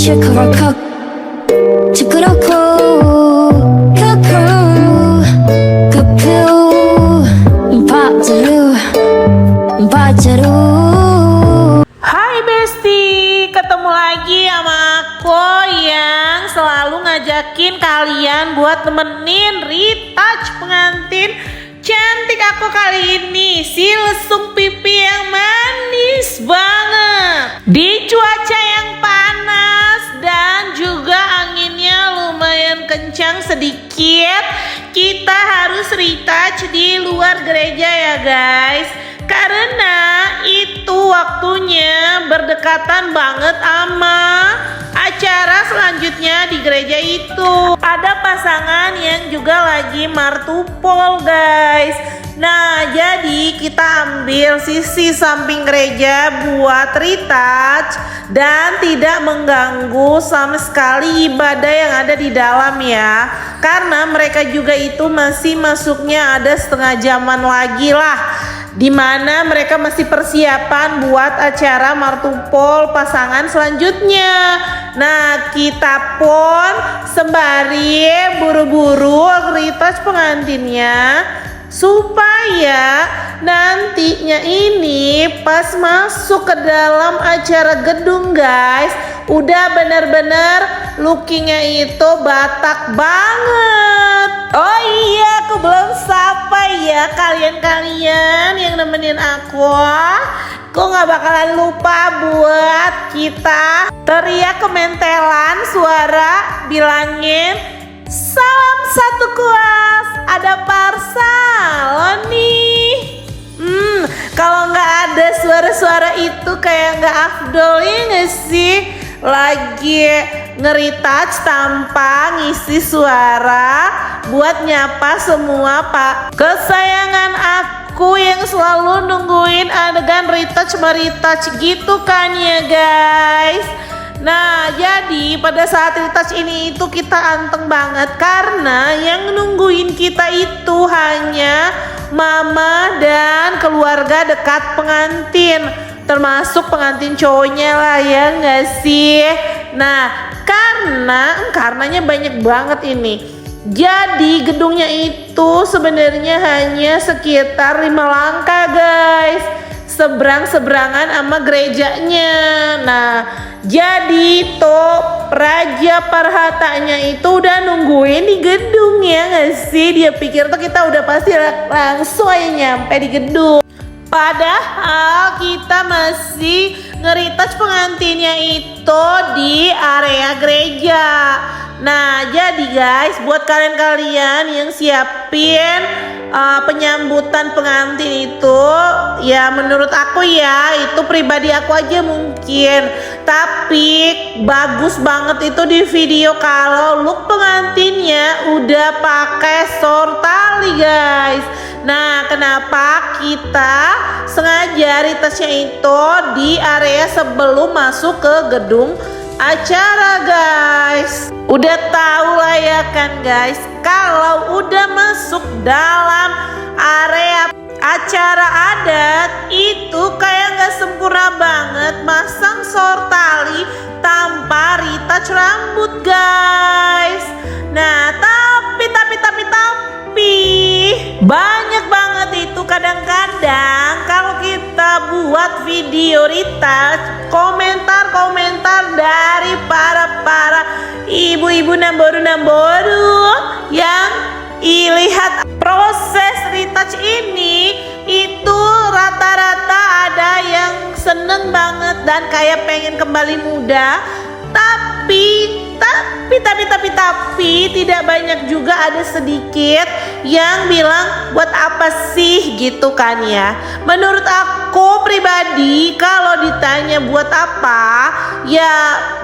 시끄럽고 시끄럽고 Hai Besti, ketemu lagi sama aku yang selalu ngajakin kalian buat nemenin retouch pengantin cantik aku kali ini, si lesung pipi yang manis banget di cuaca yang panas dan juga anginnya lumayan kencang sedikit. Kita harus retouch di luar gereja ya guys, karena itu waktunya berdekatan banget sama acara selanjutnya di gereja itu. Ada pasangan yang juga lagi martupol guys. Nah, jadi kita ambil sisi samping gereja buat retouch dan tidak mengganggu sama sekali ibadah yang ada di dalam ya. Karena mereka juga itu masih masuknya ada setengah jaman lagi lah, dimana mereka masih persiapan buat acara martupol pasangan selanjutnya. Nah, kita pun sembari buru-buru retouch pengantinnya supaya nantinya ini pas masuk ke dalam acara gedung guys, udah bener-bener lookingnya itu Batak banget. Oh iya, aku belum sapa ya kalian-kalian yang nemenin aku. Aku gak bakalan lupa buat kita teriak kementelan suara bilangin salam satu kuas, ada parsalon nih. Kalau nggak ada suara-suara itu kayak nggak afdol ya nggak sih? Lagi nge-retouch tanpa ngisi suara buat nyapa semua pak kesayangan aku yang selalu nungguin adegan retouch meretouch gitu kan ya guys. Nah, jadi pada saat retouch ini itu kita anteng banget karena yang nungguin kita itu hanya mama dan keluarga dekat pengantin, termasuk pengantin cowoknya lah ya nggak sih. Nah, karenanya banyak banget ini. Jadi gedungnya itu sebenarnya hanya sekitar 5 langkah guys, seberang-seberangan sama gerejanya. Nah, jadi Raja Parhatanya itu udah nungguin di gedung ya nggak sih? Dia pikir tuh kita udah pasti langsung aja nyampe di gedung. Padahal kita masih nge-retouch pengantinnya itu di area gereja. Nah, jadi guys, buat kalian-kalian yang siapin penyambutan pengantin itu, ya menurut aku ya, itu pribadi aku aja mungkin, tapi bagus banget itu di video kalau look pengantinnya udah pakai short tali guys. Nah, kenapa kita sengaja retouchnya itu di area sebelum masuk ke gedung acara guys? Udah tahu lah ya kan guys, kalau udah masuk dalam area acara adat itu kayak gak sempurna banget masang short tali tanpa retouch rambut guys. Nah, tapi banyak banget itu kadang-kadang kalau kita buat video retouch, komentar dari para ibu-ibu namboru yang lihat proses retouch ini, itu rata-rata ada yang seneng banget dan kayak pengen kembali muda, tapi tidak banyak juga, ada sedikit yang bilang buat apa sih gitu kan ya. Menurut aku pribadi kalau ditanya buat apa, ya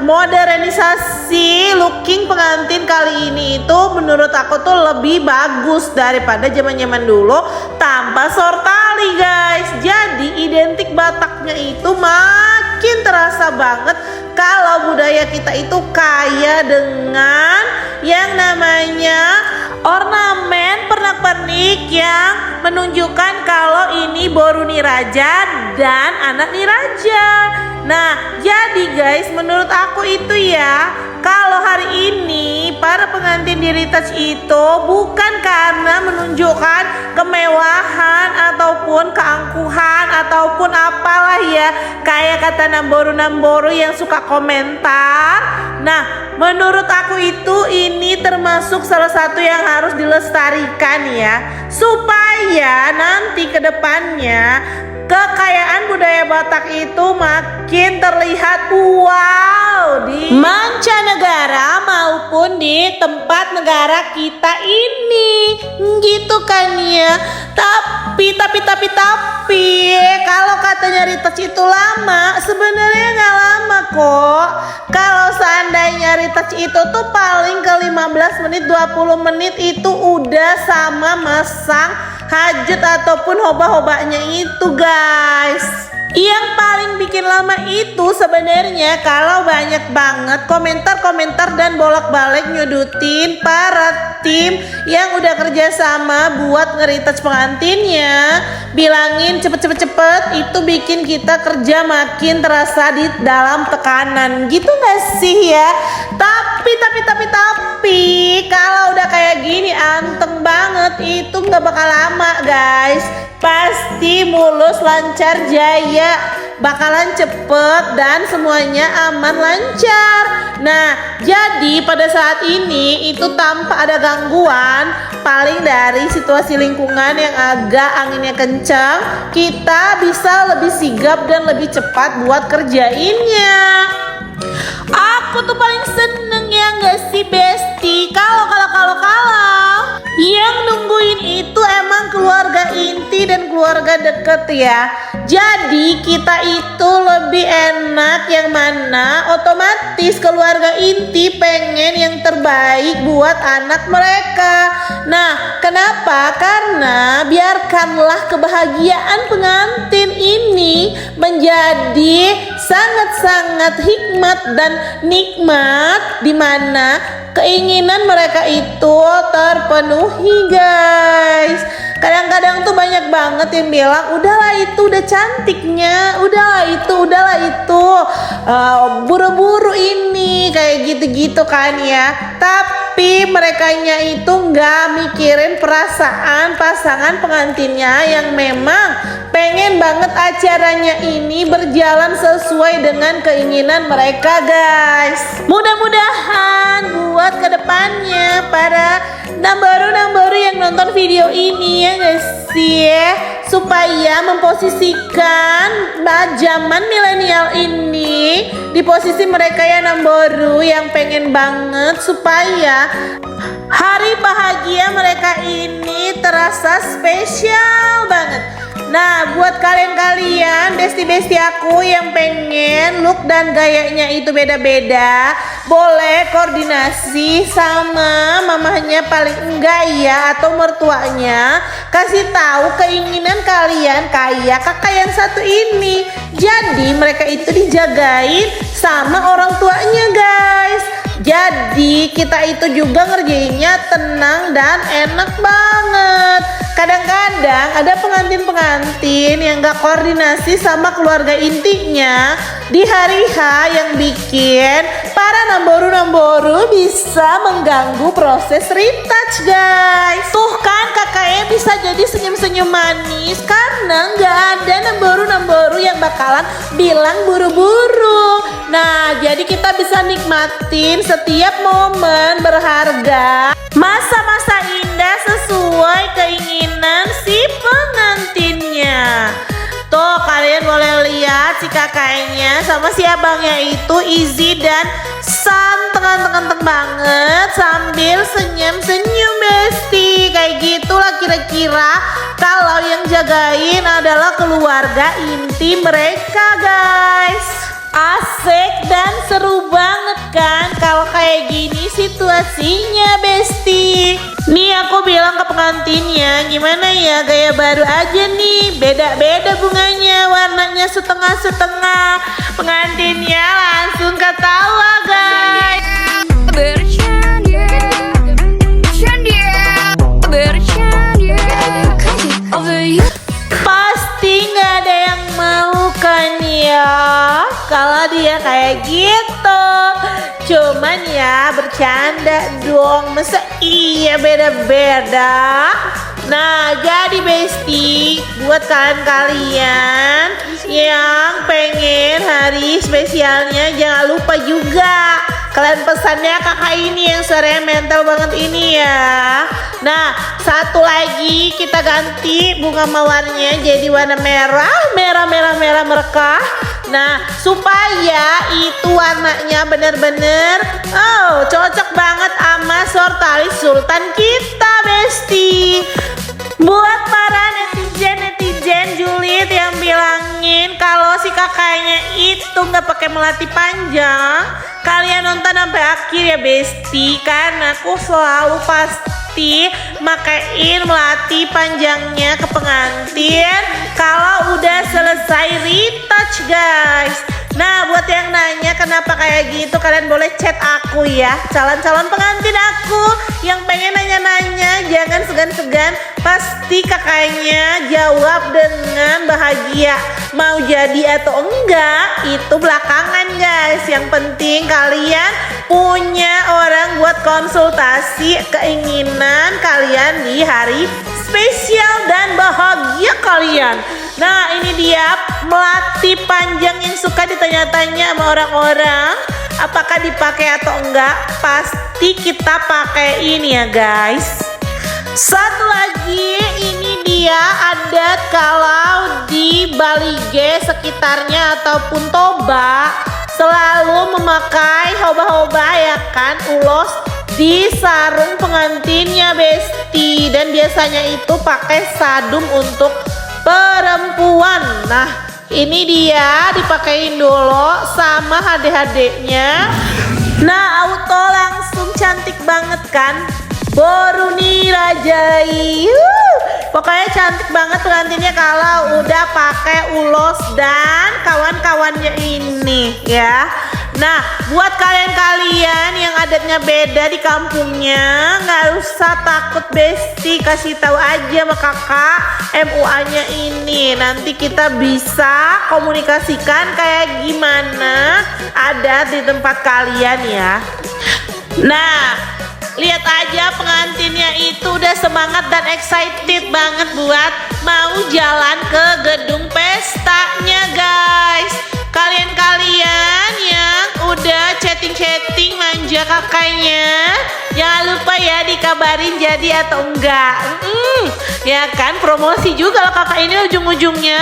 modernisasi looking pengantin kali ini itu menurut aku tuh lebih bagus daripada zaman-zaman dulu tanpa short tali guys. Jadi identik Bataknya itu makin terasa banget kalau budaya kita itu kaya dengan yang namanya ornamen pernak-pernik yang menunjukkan kalau ini boru niraja dan anak niraja. Nah, jadi guys, menurut aku itu ya, kalau hari ini para pengantin di retouch itu bukan karena menunjukkan kemewahan ataupun keangkuhan ataupun apalah ya, kayak kata Namboru yang suka komentar. Nah, menurut aku itu ini termasuk salah satu yang harus dilestarikan ya, supaya nanti ke depannya kekayaan budaya Batak itu makin terlihat wow di mancanegara maupun di tempat negara kita ini, gitu kan ya. Tapi kalau katanya retouch itu lama, sebenarnya nggak lama kok. Kalau seandainya retouch itu tuh paling ke 15 menit 20 menit itu udah sama masang hajut ataupun hoba-hobanya itu guys. Yang paling bikin lama itu sebenarnya kalau banyak banget komentar-komentar dan bolak-balik nyudutin para tim yang udah kerja sama buat nge-retouch pengantinnya, bilangin cepet itu bikin kita kerja makin terasa di dalam tekanan, gitu gak sih ya? Tapi kalau udah kayak gini anteng banget itu nggak bakal lama guys, pasti mulus lancar jaya, bakalan cepet dan semuanya aman lancar. Nah, jadi pada saat ini itu tanpa ada gangguan, paling dari situasi lingkungan yang agak anginnya kencang, kita bisa lebih sigap dan lebih cepat buat kerjainnya. Aku tuh paling seneng ya nggak sih Besti, kalau yang nungguin itu emang keluarga inti dan keluarga deket ya. Jadi kita itu lebih enak yang mana otomatis keluarga inti pengen yang terbaik buat anak mereka. Nah, kenapa? Karena biarkanlah kebahagiaan pengantin ini menjadi sangat-sangat hikmat dan nikmat, dimana keinginan mereka itu terpenuhi guys. Kadang-kadang tuh banyak banget yang bilang udahlah itu udah cantiknya, udahlah itu buru-buru ini, kayak gitu-gitu kan ya. Tapi merekanya itu nggak mikirin perasaan pasangan pengantinnya yang memang pengen banget acaranya ini berjalan sesuai dengan keinginan mereka guys. Mudah-mudahan buat kedepannya para Namboru yang nonton video ini ya guys ya, supaya memposisikan zaman milenial ini di posisi mereka ya Namboru yang pengen banget supaya hari bahagia mereka ini terasa spesial banget. Nah, buat kalian besti-besti aku yang pengen look dan gayanya itu beda-beda, boleh koordinasi sama mamahnya paling enggak ya, atau mertuanya, kasih tahu keinginan kalian kayak kakak yang satu ini. Jadi mereka itu dijagain sama orang tuanya guys. Jadi kita itu juga ngerjainnya tenang dan enak banget. Kadang-kadang ada pengantin-pengantin yang gak koordinasi sama keluarga intinya di hari H yang bikin para Namboru bisa mengganggu proses retouch guys. Tuh kan kakaknya bisa jadi senyum-senyum manis karena gak ada Namboru yang bakalan bilang buru-buru. Nah, jadi kita bisa nikmatin setiap momen berharga, masa-masa indah sesuai keinginan si pengantinnya. Tuh kalian boleh lihat si kakaknya sama si abangnya itu easy dan santeng banget sambil senyum-senyum besti. Kayak gitulah kira-kira kalau yang jagain adalah keluarga inti mereka guys. Asik dan seru banget kan kalau kayak gini situasinya besti. Nih aku bilang ke pengantinnya, gimana ya gaya baru aja nih, beda-beda bunganya, warnanya setengah-setengah. Pengantinnya langsung ketawa guys. Bercanda kalau dia kayak gitu. Cuman ya bercanda dong, masa iya beda-beda. Nah jadi Besti, buat kalian-kalian yang pengen hari spesialnya jangan lupa juga kalian pesannya kakak ini yang suaranya mental banget ini ya. Nah satu lagi kita ganti bunga mawarnya jadi warna merah merekah. Nah supaya itu warnanya bener-bener cocok banget sama sortalis sultan kita Besti. Buat para netizen julid yang bilangin kalau si kakaknya itu nggak pakai melati panjang, kalian nonton sampai akhir ya Besti, karena aku selalu pasti makain melati panjangnya ke pengantin kalau udah selesai retouch guys. Nah buat yang nanya kenapa kayak gitu, kalian boleh chat aku ya, calon-calon pengantin aku yang pengen nanya-nanya, jangan segan-segan, pasti kakaknya jawab dengan bahagia. Mau jadi atau enggak itu belakangan guys, yang penting kalian punya orang buat konsultasi keinginan kalian di hari spesial dan bahagia kalian. Nah ini dia melati panjang yang suka ditanya-tanya sama orang-orang apakah dipakai atau enggak. Pasti kita pakai ini ya guys. Satu lagi ini dia adat kalau di Bali G sekitarnya ataupun Toba selalu memakai hoba-hoba ya kan, ulos di sarung pengantinnya Besti, dan biasanya itu pakai sadum untuk perempuan. Nah ini dia dipakein dulu sama HD-nya. Nah auto langsung cantik banget kan, Boruni Rajai. Pokoknya cantik banget pengantinnya kalau udah pakai ulos dan kawan-kawannya ini ya. Nah buat kalian-kalian yang adatnya beda di kampungnya, nggak usah takut Besti, kasih tahu aja sama kakak MUA-nya ini, nanti kita bisa komunikasikan kayak gimana adat di tempat kalian ya. Nah lihat aja pengantinnya itu udah semangat dan excited banget buat mau jalan ke gedung pestanya guys. Kalian-kalian yang udah chatting manja kakaknya, jangan lupa ya dikabarin jadi atau enggak. Ya kan promosi juga loh kakak ini ujung-ujungnya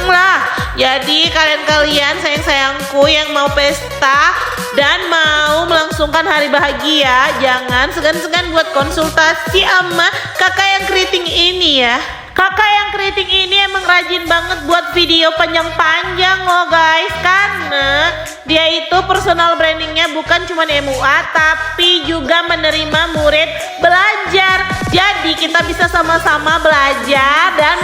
lah. Jadi kalian-kalian sayang-sayangku yang mau pesta dan mau melangsungkan hari bahagia, jangan segan-segan buat konsultasi sama kakak yang keriting ini ya. Kakak yang keriting ini emang rajin banget buat video panjang-panjang loh guys, karena dia itu personal brandingnya bukan cuma MUA tapi juga menerima murid belajar. Jadi kita bisa sama-sama belajar dan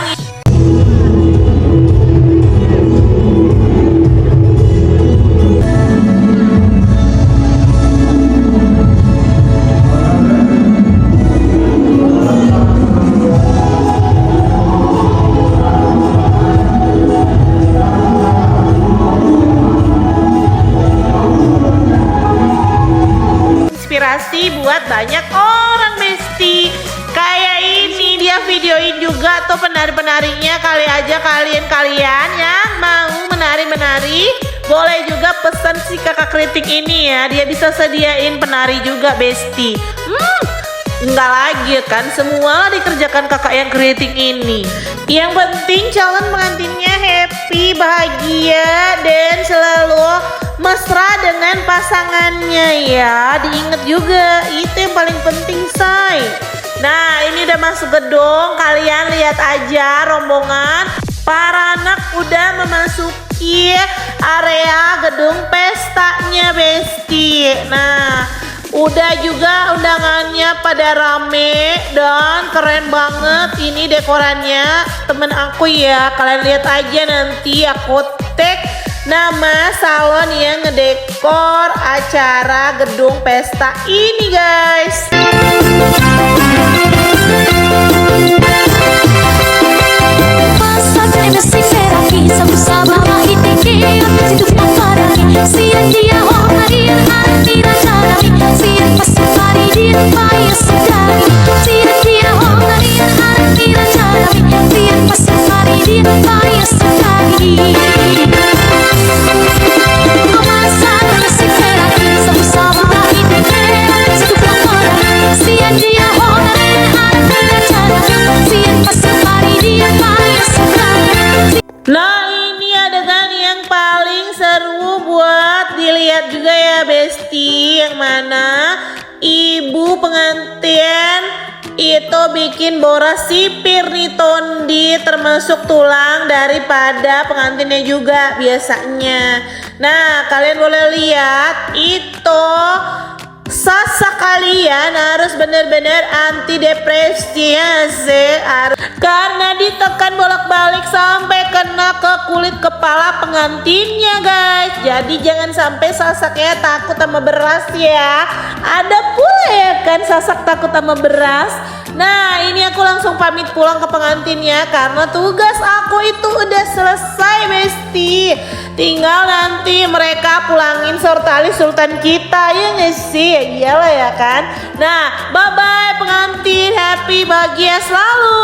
buat banyak orang Besti. Kayak ini dia videoin juga tuh penari-penarinya. Kali aja kalian yang mau menari-menari boleh juga pesan si kakak keriting ini ya, dia bisa sediain penari juga Besti. Enggak lagi kan, semua dikerjakan kakak yang keriting ini. Yang penting calon pengantinnya happy, bahagia, dan selalu mesra dengan pasangannya ya. Diingat juga, itu yang paling penting say. Nah ini udah masuk gedung, kalian lihat aja rombongan para anak udah memasuki area gedung pestanya Besti. Nah udah juga undangannya pada rame dan keren banget. Ini dekorannya temen aku ya, kalian lihat aja nanti aku tag nama salon yang ngedekor acara gedung pesta ini guys. Masak MC Meraki sama-sama itikir, hidup para dia hongarir artira janami Sian pasukari dia paya sudagi Sian dia hongarir artira janami Sian pasukari dia paya sudagi Amasan kasih ferak sama-sama lain Setup orang Sian dia hongarir artira janami Sian pasukari dia paya sudagi. Nah, ini adegan yang paling seru buat dilihat juga ya Besti, yang mana ibu pengantin itu bikin boras sipir nih Tondi, termasuk tulang daripada pengantinnya juga biasanya. Nah, kalian boleh lihat itu sasak kalian harus benar-benar anti depresi ya karena ditekan bolak-balik sampai kena ke kulit kepala pengantinnya guys. Jadi jangan sampai sasaknya takut sama beras ya. Ada pula ya kan sasak takut sama beras. Nah, ini aku langsung pamit pulang ke pengantinnya karena tugas aku itu udah selesai Besti. Tinggal nanti mereka pulangin sortali sultan kita ya nggak sih? Iyalah ya kan. Nah, bye bye pengantin, happy bahagia selalu.